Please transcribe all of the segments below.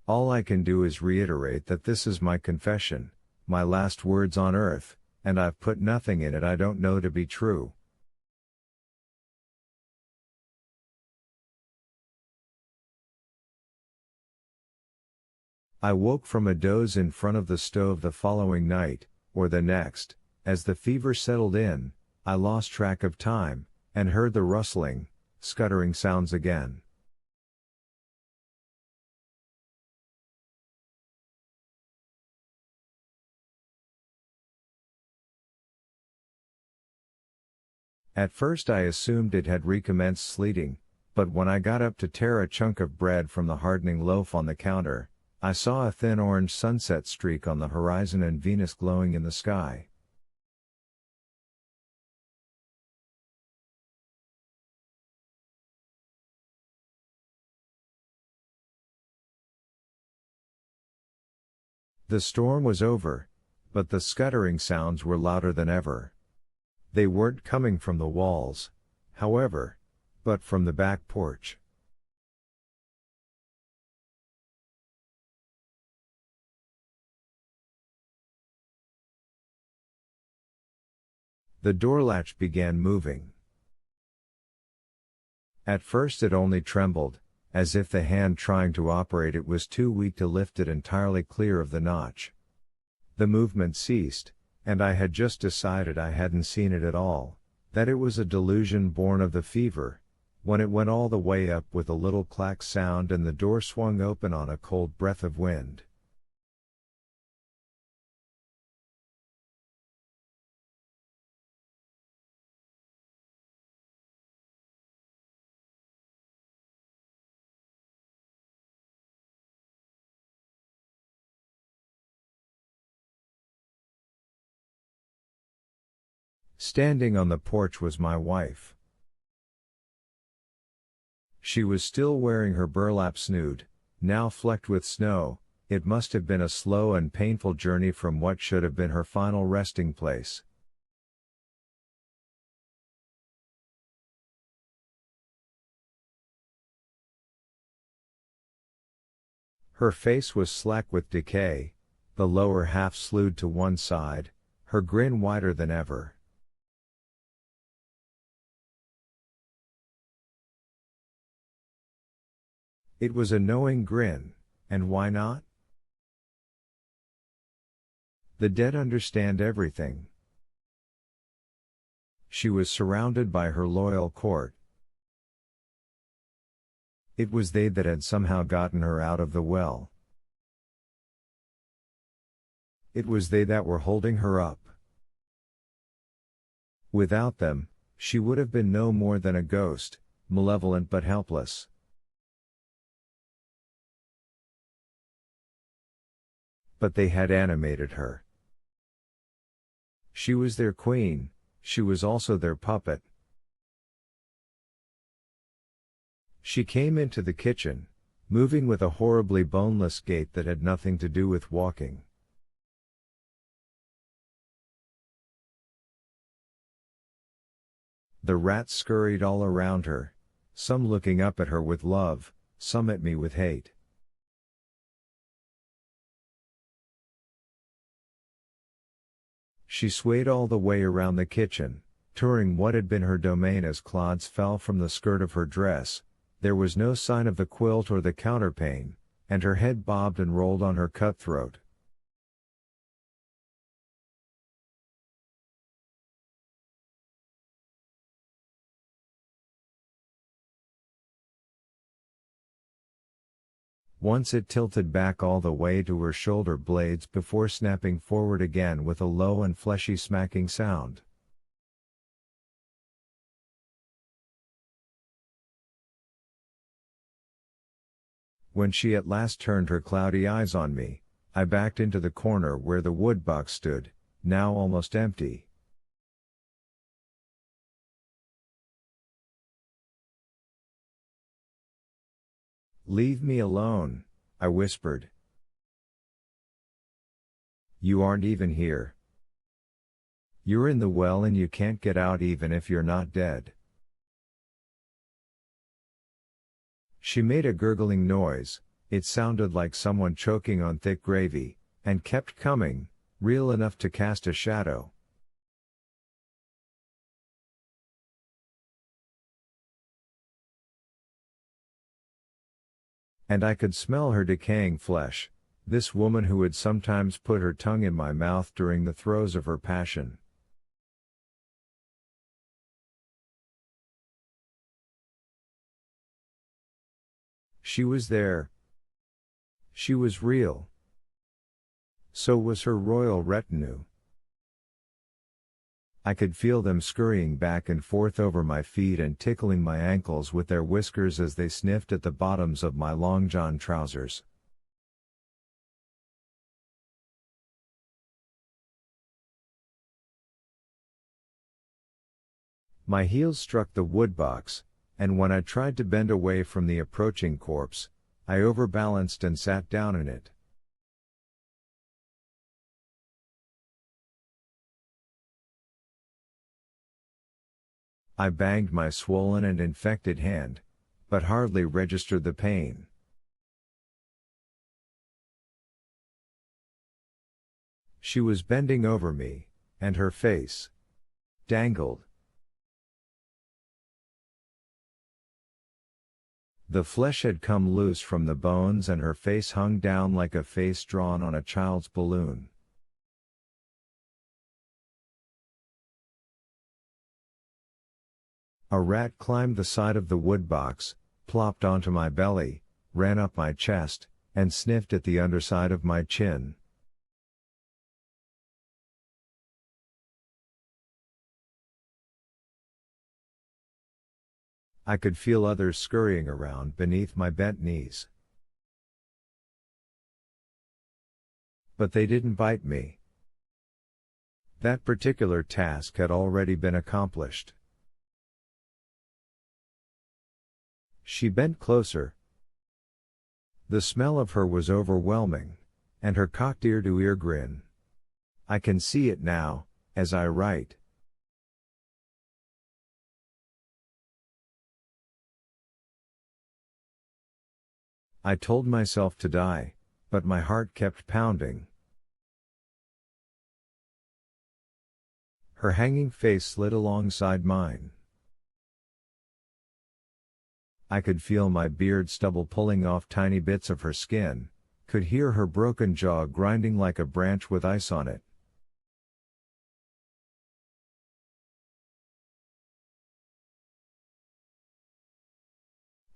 All I can do is reiterate that this is my confession, my last words on earth, and I've put nothing in it I don't know to be true. I woke from a doze in front of the stove the following night, or the next. As the fever settled in, I lost track of time, and heard the rustling, scuttering sounds again. At first I assumed it had recommenced sleeting, but when I got up to tear a chunk of bread from the hardening loaf on the counter, I saw a thin orange sunset streak on the horizon and Venus glowing in the sky. The storm was over, but the scuttering sounds were louder than ever. They weren't coming from the walls, however, but from the back porch. The door latch began moving. At first it only trembled, as if the hand trying to operate it was too weak to lift it entirely clear of the notch. The movement ceased, and I had just decided I hadn't seen it at all, that it was a delusion born of the fever, when it went all the way up with a little clack sound and the door swung open on a cold breath of wind. Standing on the porch was my wife. She was still wearing her burlap snood, now flecked with snow. It must have been a slow and painful journey from what should have been her final resting place. Her face was slack with decay, the lower half slewed to one side, her grin wider than ever. It was a knowing grin, and why not? The dead understand everything. She was surrounded by her loyal court. It was they that had somehow gotten her out of the well. It was they that were holding her up. Without them, she would have been no more than a ghost, malevolent but helpless. But they had animated her. She was their queen, she was also their puppet. She came into the kitchen, moving with a horribly boneless gait that had nothing to do with walking. The rats scurried all around her, some looking up at her with love, some at me with hate. She swayed all the way around the kitchen, touring what had been her domain as clods fell from the skirt of her dress. There was no sign of the quilt or the counterpane, and her head bobbed and rolled on her cut throat. Once it tilted back all the way to her shoulder blades before snapping forward again with a low and fleshy smacking sound. When she at last turned her cloudy eyes on me, I backed into the corner where the wood box stood, now almost empty. "Leave me alone," I whispered. "You aren't even here. You're in the well and you can't get out even if you're not dead." She made a gurgling noise. It sounded like someone choking on thick gravy, and kept coming, real enough to cast a shadow. And I could smell her decaying flesh, this woman who would sometimes put her tongue in my mouth during the throes of her passion. She was there. She was real. So was her royal retinue. I could feel them scurrying back and forth over my feet and tickling my ankles with their whiskers as they sniffed at the bottoms of my long john trousers. My heels struck the woodbox, and when I tried to bend away from the approaching corpse, I overbalanced and sat down in it. I banged my swollen and infected hand, but hardly registered the pain. She was bending over me, and her face dangled. The flesh had come loose from the bones and her face hung down like a face drawn on a child's balloon. A rat climbed the side of the woodbox, plopped onto my belly, ran up my chest, and sniffed at the underside of my chin. I could feel others scurrying around beneath my bent knees. But they didn't bite me. That particular task had already been accomplished. She bent closer. The smell of her was overwhelming, and her cocked ear-to-ear grin. I can see it now, as I write. I told myself to die, but my heart kept pounding. Her hanging face slid alongside mine. I could feel my beard stubble pulling off tiny bits of her skin, could hear her broken jaw grinding like a branch with ice on it.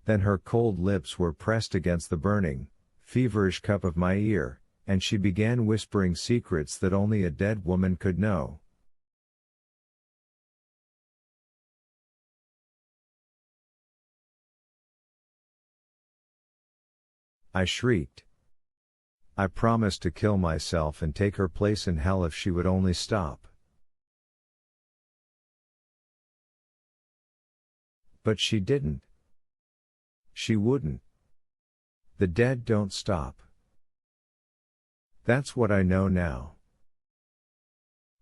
Then her cold lips were pressed against the burning, feverish cup of my ear, and she began whispering secrets that only a dead woman could know. I shrieked. I promised to kill myself and take her place in hell if she would only stop. But she didn't. She wouldn't. The dead don't stop. That's what I know now.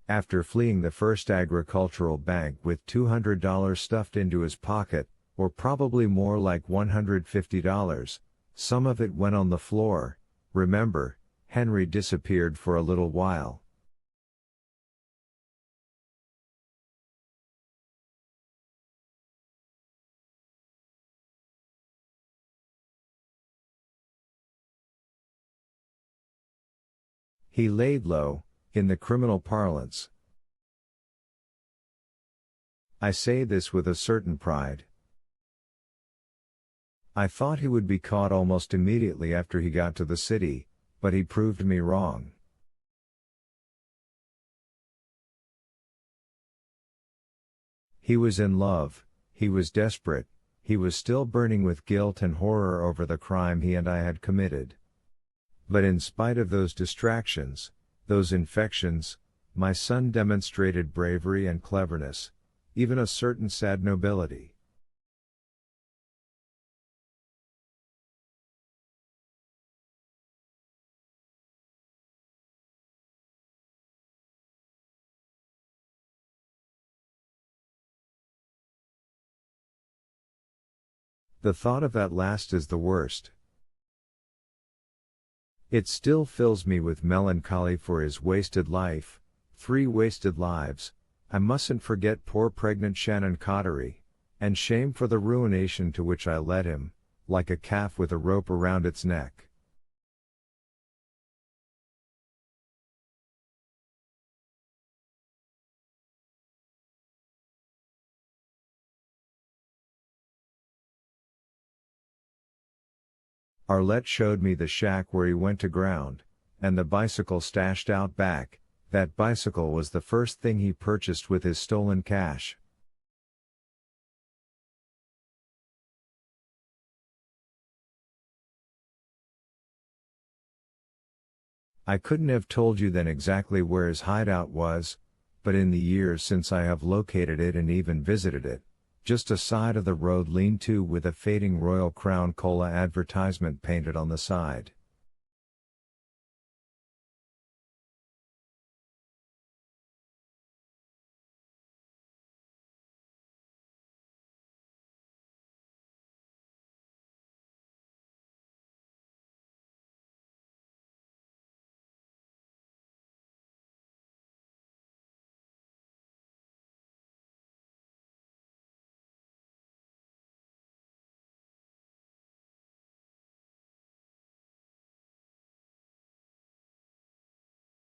After fleeing the First Agricultural Bank with $200 stuffed into his pocket, or probably more like $150, some of it went on the floor. Remember, Henry disappeared for a little while. He laid low, in the criminal parlance. I say this with a certain pride. I thought he would be caught almost immediately after he got to the city, but he proved me wrong. He was in love, he was desperate, he was still burning with guilt and horror over the crime he and I had committed. But in spite of those distractions, those infections, my son demonstrated bravery and cleverness, even a certain sad nobility. The thought of that last is the worst. It still fills me with melancholy for his wasted life, 3 wasted lives. I mustn't forget poor pregnant Shannon Cottery, and shame for the ruination to which I led him, like a calf with a rope around its neck. Arlette showed me the shack where he went to ground, and the bicycle stashed out back. That bicycle was the first thing he purchased with his stolen cash. I couldn't have told you then exactly where his hideout was, but in the years since I have located it and even visited it, just a side of the road lean-to with a fading Royal Crown Cola advertisement painted on the side.